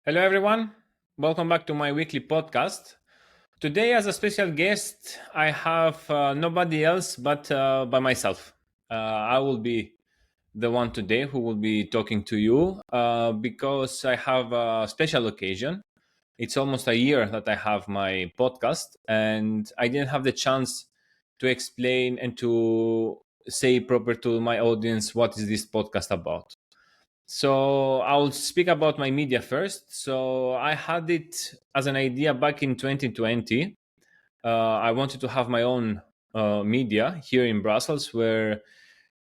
Hello, everyone. Welcome back to my weekly podcast. Today, as a special guest, I have nobody else but by myself. I will be the one today who will be talking to you because I have a special occasion. It's almost a year that I have my podcast, and I didn't have the chance to explain and to say proper to my audience what is this podcast about. So I'll speak about my media first. So I had it as an idea back in 2020. I wanted to have my own media here in Brussels, where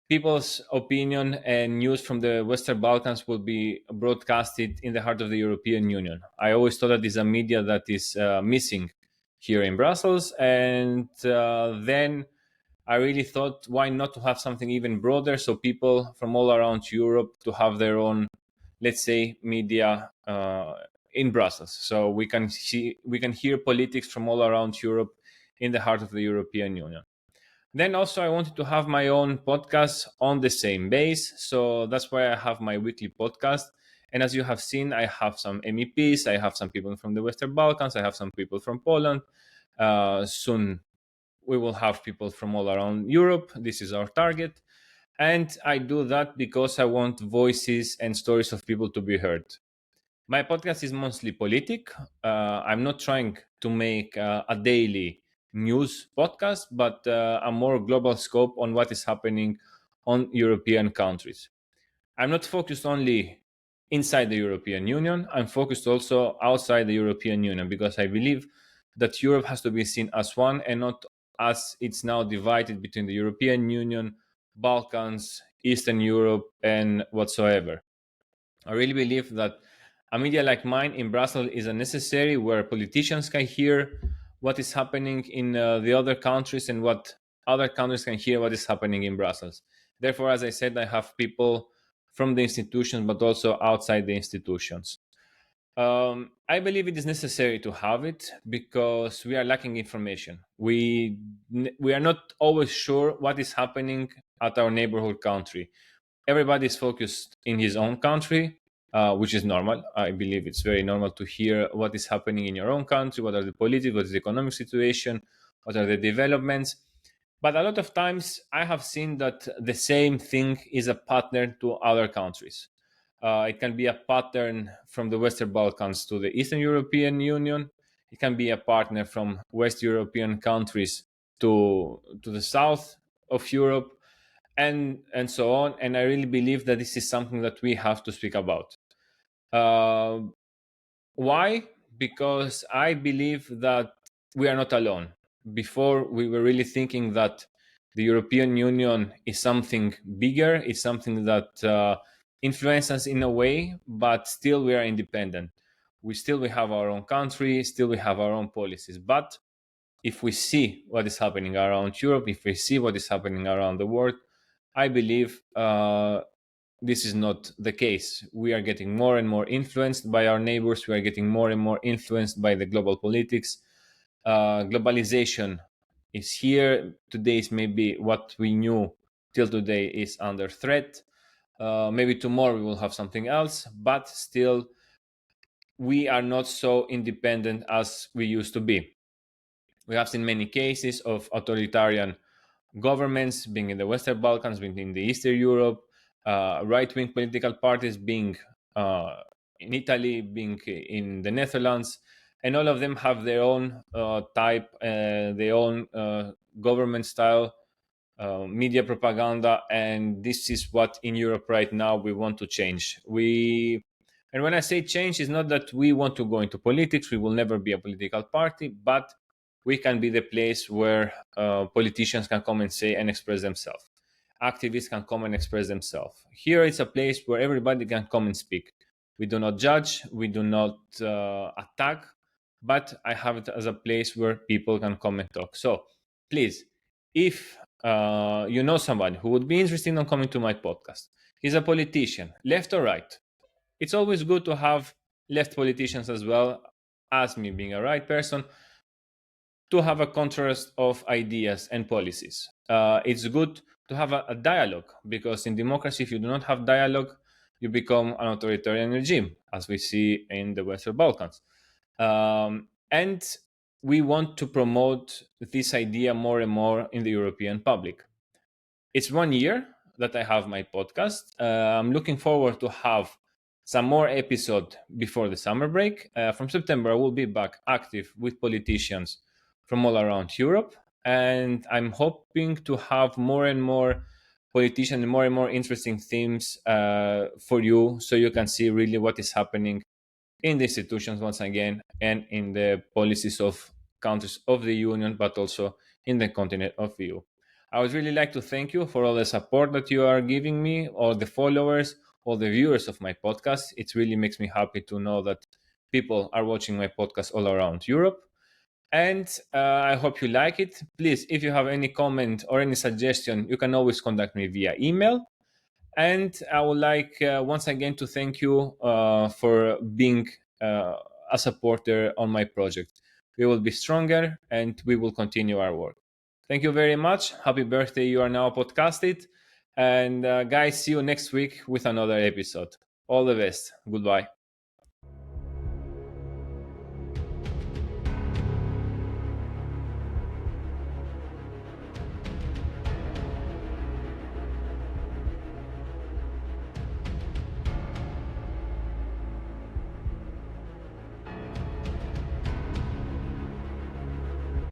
people's opinion and news from the Western Balkans will be broadcasted in the heart of the European Union. I always thought that is a media that is missing here in Brussels, and then I really thought, why not to have something even broader, so people from all around Europe to have their own, let's say, media in Brussels, so we can hear politics from all around Europe in the heart of the European Union. Then also I wanted to have my own podcast on the same base, so that's why I have my weekly podcast. And as you have seen, I have some MEPs, I have some people from the Western Balkans, I have some people from Poland. Soon we will have people from all around Europe. This is our target. And I do that because I want voices and stories of people to be heard. My podcast is mostly politic. I'm not trying to make a daily news podcast, but a more global scope on what is happening on European countries. I'm not focused only inside the European Union, I'm focused also outside the European Union because I believe that Europe has to be seen as one and not as it's now divided between the European Union, Balkans, Eastern Europe, and whatsoever. I really believe that a media like mine in Brussels is a necessary where politicians can hear what is happening in the other countries and what other countries can hear what is happening in Brussels. Therefore, as I said, I have people from the institutions but also outside the institutions. I believe it is necessary to have it because we are lacking information. We are not always sure what is happening at our neighborhood country. Everybody is focused in his own country, which is normal. I believe it's very normal to hear what is happening in your own country, what are the political, what is the economic situation, what are the developments. But a lot of times I have seen that the same thing is a pattern to other countries. It can be a pattern from the Western Balkans to the Eastern European Union. It can be a partner from West European countries to the south of Europe, and so on. And I really believe that this is something that we have to speak about. Uh, why? Because I believe that we are not alone. Before, we were really thinking that the European Union is something bigger, it's something that influences us in a way, but still we are independent. We have our own country, still we have our own policies. But if we see what is happening around Europe, if we see what is happening around the world, I believe this is not the case. We are getting more and more influenced by our neighbors. We are getting more and more influenced by the global politics. Globalization is here. Today is maybe what we knew till today is under threat. Maybe tomorrow we will have something else, but still we are not so independent as we used to be. We have seen many cases of authoritarian governments being in the Western Balkans, being in the Eastern Europe, right-wing political parties being in Italy, being in the Netherlands, and all of them have their own type, their own government style, media propaganda, and this is what in Europe right now we want to change. And when I say change, it's not that we want to go into politics. We will never be a political party, but we can be the place where politicians can come and say and express themselves. Activists can come and express themselves. Here it's a place where everybody can come and speak. We do not judge, we do not attack, but I have it as a place where people can come and talk. So please, if you know somebody who would be interested in coming to my podcast, he's a politician, left or right. It's always good to have left politicians as well as me being a right person to have a contrast of ideas and policies. It's good to have a dialogue because in democracy, if you do not have dialogue, you become an authoritarian regime, as we see in the Western Balkans. And we want to promote this idea more and more in the European public. It's 1 year that I have my podcast. I'm looking forward to have some more episode before the summer break. From September, I will be back active with politicians from all around Europe, and I'm hoping to have more and more politicians and more interesting themes for you, so you can see really what is happening in the institutions once again, and in the policies of countries of the union, but also in the continent of EU. I would really like to thank you for all the support that you are giving me, all the followers, all the viewers of my podcast. It really makes me happy to know that people are watching my podcast all around Europe. And I hope you like it. Please, if you have any comment or any suggestion, you can always contact me via email. And I would like once again to thank you for being a supporter on my project. We will be stronger and we will continue our work. Thank you very much. Happy birthday, You Are Now Podcasted. And guys, see you next week with another episode. All the best. Goodbye.